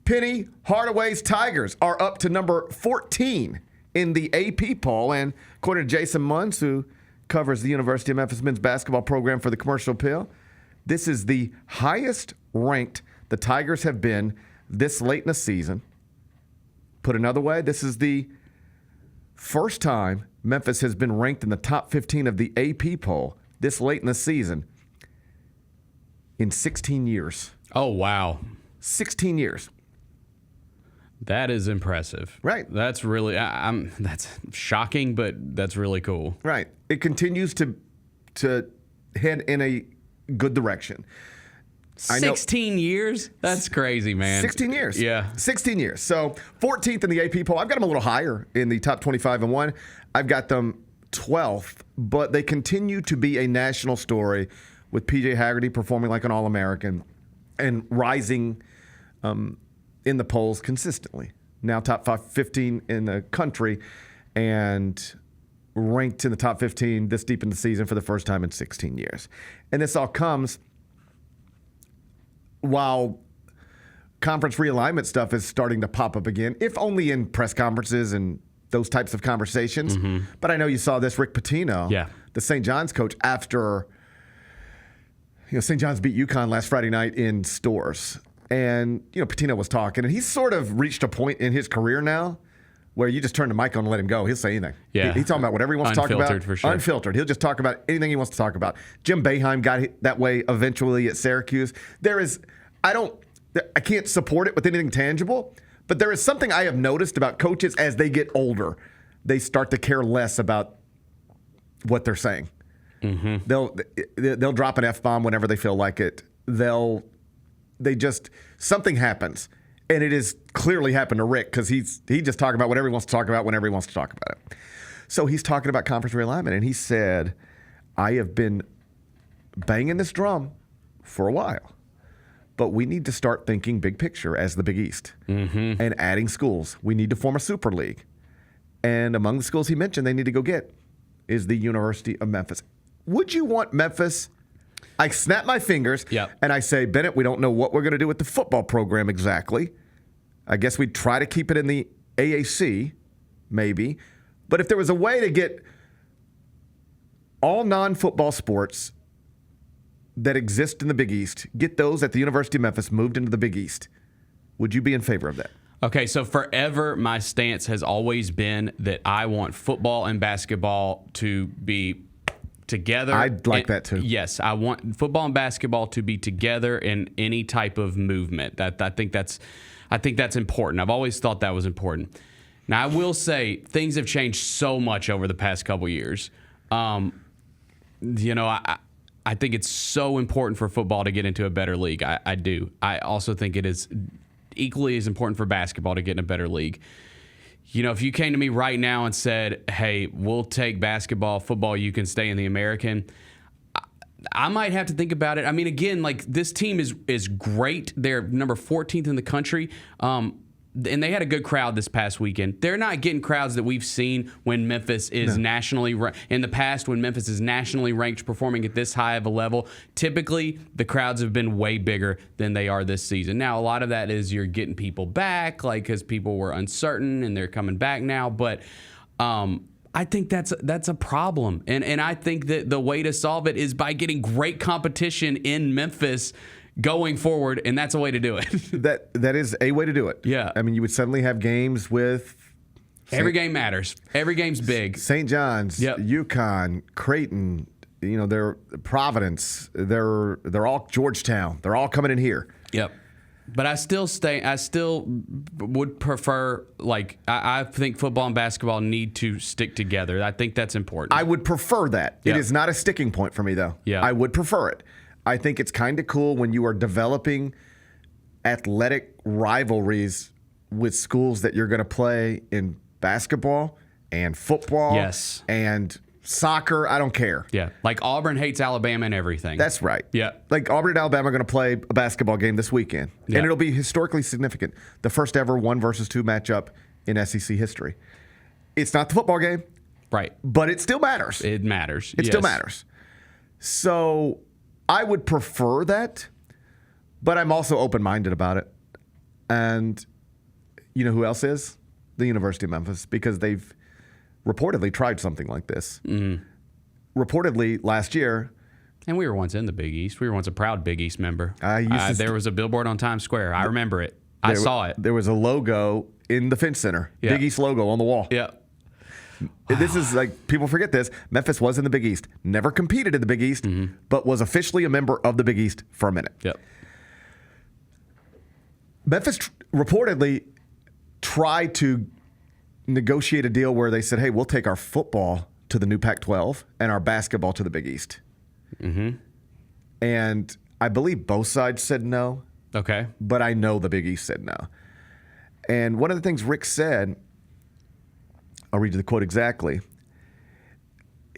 Penny Hardaway's Tigers are up to number 14 in the AP poll. And according to Jason Munns, who covers the University of Memphis men's basketball program for the Commercial Appeal, this is the highest ranked the Tigers have been this late in the season. Put another way, this is the first time Memphis has been ranked in the top 15 of the AP poll this late in the season in 16 years. Oh, wow. 16 years. That is impressive. Right. That's really, that's shocking, but that's really cool. Right. It continues to head in a good direction. 16 years? That's crazy, man. 16 years. Yeah. 16 years. So 14th in the AP poll. I've got them a little higher in the top 25 and 1. I've got them 12th, but they continue to be a national story with P.J. Haggerty performing like an All-American and rising in the polls consistently. Now top 15 in the country and ranked in the top 15 this deep in the season for the first time in 16 years. And this all comes while conference realignment stuff is starting to pop up again, if only in press conferences and those types of conversations. Mm-hmm. But I know you saw this, Rick Pitino, the St. John's coach, after St. John's beat UConn last Friday night in Stores. And, Pitino was talking, and he's sort of reached a point in his career now where you just turn the mic on and let him go. He'll say anything. Yeah. He's talking about whatever he wants to talk about. Unfiltered, for sure. Unfiltered. He'll just talk about anything he wants to talk about. Jim Boeheim got that way eventually at Syracuse. I can't support it with anything tangible, but there is something I have noticed about coaches as they get older. They start to care less about what they're saying. Mm-hmm. They'll drop an F-bomb whenever they feel like it. Something happens. And it has clearly happened to Rick because he just talking about whatever he wants to talk about whenever he wants to talk about it. So he's talking about conference realignment, and he said, I have been banging this drum for a while, but we need to start thinking big picture as the Big East and adding schools. We need to form a super league. And among the schools he mentioned they need to go get is the University of Memphis. Would you want Memphis? I snap my fingers and I say, Bennett, we don't know what we're going to do with the football program exactly. I guess we'd try to keep it in the AAC, maybe. But if there was a way to get all non-football sports that exist in the Big East, get those at the University of Memphis moved into the Big East, would you be in favor of that? Okay, so forever my stance has always been that I want football and basketball to be together. I'd like that too. Yes, I want football and basketball to be together in any type of movement. I think that's important. I've always thought that was important. Now I will say things have changed so much over the past couple years. I think it's so important for football to get into a better league. I do. I also think it is equally as important for basketball to get in a better league. If you came to me right now and said, hey, we'll take basketball, football, you can stay in the American, I might have to think about it. I mean, again, this team is great. They're number 14th in the country. And they had a good crowd this past weekend. They're not getting crowds that we've seen when Memphis is nationally in the past. When Memphis is nationally ranked, performing at this high of a level, typically the crowds have been way bigger than they are this season. Now, a lot of that is you're getting people back, because people were uncertain and they're coming back now. But I think that's a problem, and I think that the way to solve it is by getting great competition in Memphis going forward, and that's a way to do it. That is a way to do it. Yeah. I mean, you would suddenly have games with... Every game matters. Every game's big. St. John's, UConn, Creighton, they're Providence, they're all Georgetown. They're all coming in here. Yep. But I still would prefer, I think football and basketball need to stick together. I think that's important. I would prefer that. It is not a sticking point for me, though. Yeah. I would prefer it. I think it's kind of cool when you are developing athletic rivalries with schools that you're going to play in basketball and football and soccer. I don't care. Yeah. Like Auburn hates Alabama and everything. That's right. Yeah. Like Auburn and Alabama are going to play a basketball game this weekend. Yeah. And it'll be historically significant. The first ever 1-versus-2 matchup in SEC history. It's not the football game. Right. But it still matters. It matters. It still matters. So I would prefer that, but I'm also open-minded about it. And you know who else is? The University of Memphis, because they've reportedly tried something like this. Reportedly last year. And we were once in the Big East. We were once a proud Big East member. There was a billboard on Times Square. I remember it. I saw it. There was a logo in the Finch Center. Yeah. Big East logo on the wall. Yeah. This is like, people forget this. Memphis was in the Big East. Never competed in the Big East, but was officially a member of the Big East for a minute. Yep. Memphis reportedly tried to negotiate a deal where they said, hey, we'll take our football to the new Pac-12 and our basketball to the Big East. And I believe both sides said no. Okay. But I know the Big East said no. And one of the things Rick said, I'll read you the quote exactly.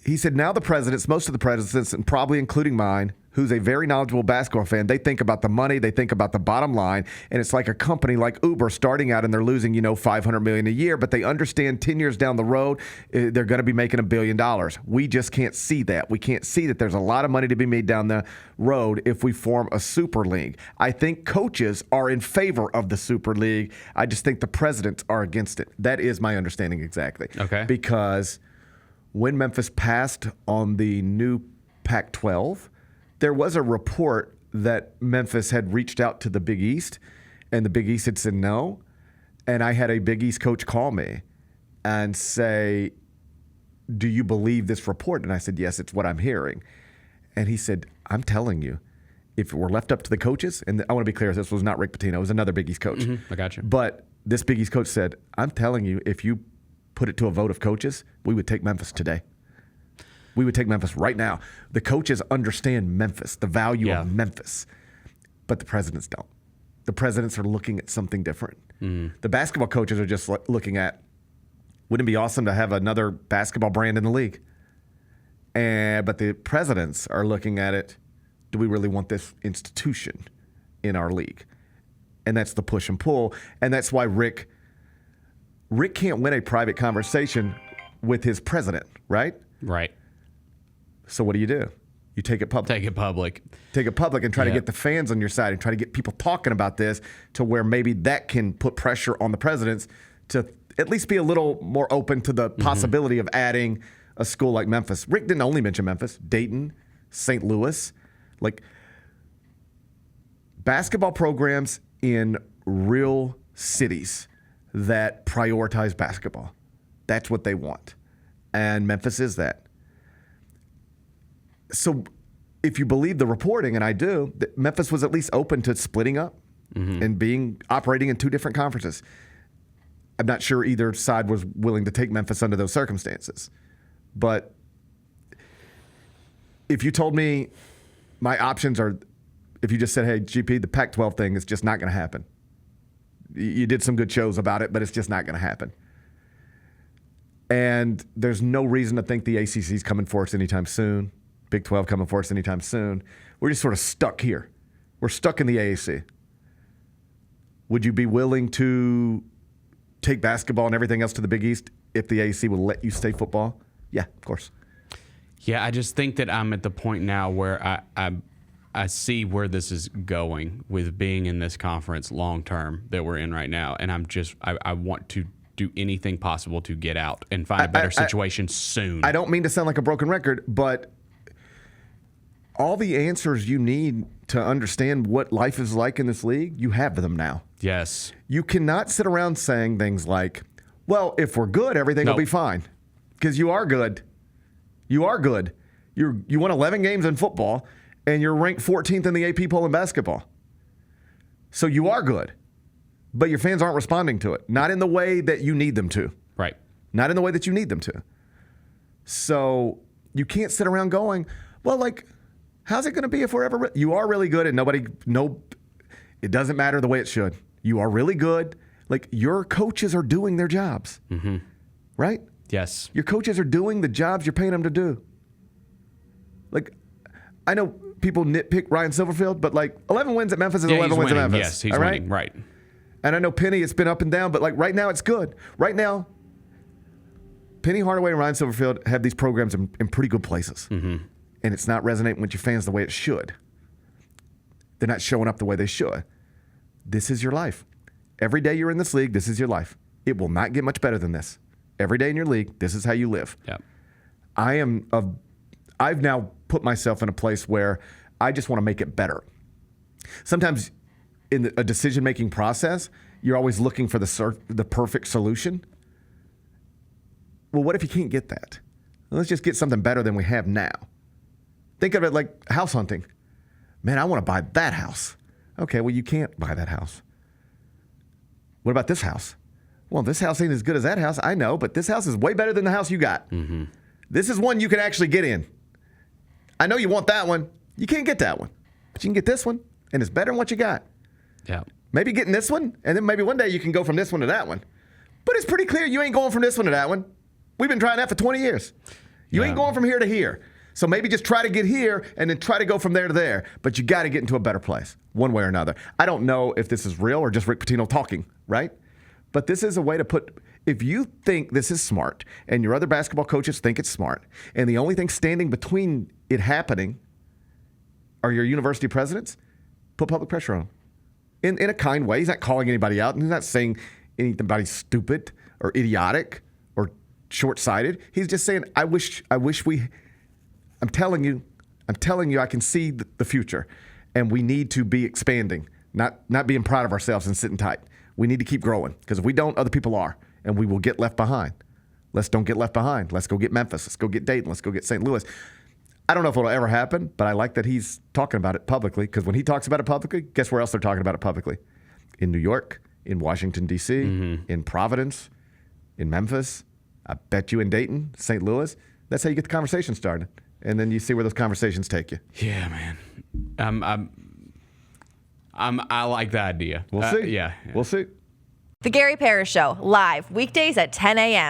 He said, now most of the presidents, and probably including mine, who's a very knowledgeable basketball fan, they think about the money, they think about the bottom line, and it's like a company like Uber starting out and they're losing, $500 million a year, but they understand 10 years down the road, they're going to be making $1 billion. We just can't see that. We can't see that there's a lot of money to be made down the road if we form a super league. I think coaches are in favor of the super league. I just think the presidents are against it. That is my understanding exactly. Okay. Because when Memphis passed on the new Pac-12, there was a report that Memphis had reached out to the Big East, and the Big East had said no. And I had a Big East coach call me and say, do you believe this report? And I said, yes, it's what I'm hearing. And he said, I'm telling you, if it were left up to the coaches, and I want to be clear, this was not Rick Pitino, it was another Big East coach. I got you. But this Big East coach said, I'm telling you, if you put it to a vote of coaches, we would take Memphis today. We would take Memphis right now. The coaches understand Memphis, the value of Memphis, but the presidents don't. The presidents are looking at something different. The basketball coaches are just looking at, wouldn't it be awesome to have another basketball brand in the league? But the presidents are looking at it, do we really want this institution in our league? And that's the push and pull. And that's why Rick can't win a private conversation with his president, right? Right. So what do? You take it public. Take it public. Take it public and try to get the fans on your side and try to get people talking about this to where maybe that can put pressure on the presidents to at least be a little more open to the possibility of adding a school like Memphis. Rick didn't only mention Memphis, Dayton, St. Louis. Like basketball programs in real cities that prioritize basketball. That's what they want. And Memphis is that. So if you believe the reporting, and I do, that Memphis was at least open to splitting up and operating in two different conferences. I'm not sure either side was willing to take Memphis under those circumstances. But if you told me my options are, if you just said, hey, GP, the Pac-12 thing is just not going to happen. You did some good shows about it, but it's just not going to happen. And there's no reason to think the ACC is coming for us anytime soon. Big 12 coming for us anytime soon. We're just sort of stuck here. We're stuck in the AAC. Would you be willing to take basketball and everything else to the Big East if the AAC will let you stay football? Yeah, of course. Yeah, I just think that I'm at the point now where I see where this is going with being in this conference long term that we're in right now, and I want to do anything possible to get out and find a better situation soon. I don't mean to sound like a broken record, but all the answers you need to understand what life is like in this league, you have them now. Yes. You cannot sit around saying things like, well, if we're good, everything will be fine. Because you are good. You are good. You won 11 games in football, and you're ranked 14th in the AP poll in basketball. So you are good. But your fans aren't responding to it. Not in the way that you need them to. Right. Not in the way that you need them to. So you can't sit around going, well, like, how's it going to be if we're ever... You are really good, and it doesn't matter the way it should. You are really good. Like, your coaches are doing their jobs. Right? Yes. Your coaches are doing the jobs you're paying them to do. Like, I know people nitpick Ryan Silverfield, but like 11 wins at Memphis is 11 wins at Memphis. Yes, he's winning. Right. And I know Penny, it's been up and down, but like right now it's good. Right now, Penny Hardaway and Ryan Silverfield have these programs in pretty good places. And it's not resonating with your fans the way it should. They're not showing up the way they should. This is your life. Every day you're in this league, this is your life. It will not get much better than this. Every day in your league, this is how you live. Yep. I've now put myself in a place where I just want to make it better. Sometimes in a decision-making process, you're always looking for the perfect solution. Well, what if you can't get that? Let's just get something better than we have now. Think of it like house hunting. Man, I want to buy that house. Okay, well, you can't buy that house. What about this house? Well, this house ain't as good as that house. I know, but this house is way better than the house you got. Mm-hmm. This is one you can actually get in. I know you want that one. You can't get that one. But you can get this one, and it's better than what you got. Yeah. Maybe getting this one, and then maybe one day you can go from this one to that one. But it's pretty clear you ain't going from this one to that one. We've been trying that for 20 years. You ain't going from here to here. So maybe just try to get here and then try to go from there to there. But you got to get into a better place, one way or another. I don't know if this is real or just Rick Pitino talking, right? But this is a way to put, if you think this is smart and your other basketball coaches think it's smart, and the only thing standing between it happening are your university presidents, put public pressure on them. In a kind way. He's not calling anybody out, and he's not saying anybody's stupid or idiotic or short-sighted. He's just saying, I'm telling you, I can see the future, and we need to be expanding, not being proud of ourselves and sitting tight. We need to keep growing, because if we don't, other people are, and we will get left behind. Let's don't get left behind. Let's go get Memphis. Let's go get Dayton. Let's go get St. Louis. I don't know if it'll ever happen, but I like that he's talking about it publicly, because when he talks about it publicly, guess where else they're talking about it publicly? In New York, in Washington, D.C., in Providence, in Memphis, I bet you in Dayton, St. Louis. That's how you get the conversation started. And then you see where those conversations take you. Yeah, man. I like the idea. We'll see. Yeah. We'll see. The Gary Parrish Show, live weekdays at 10 a.m.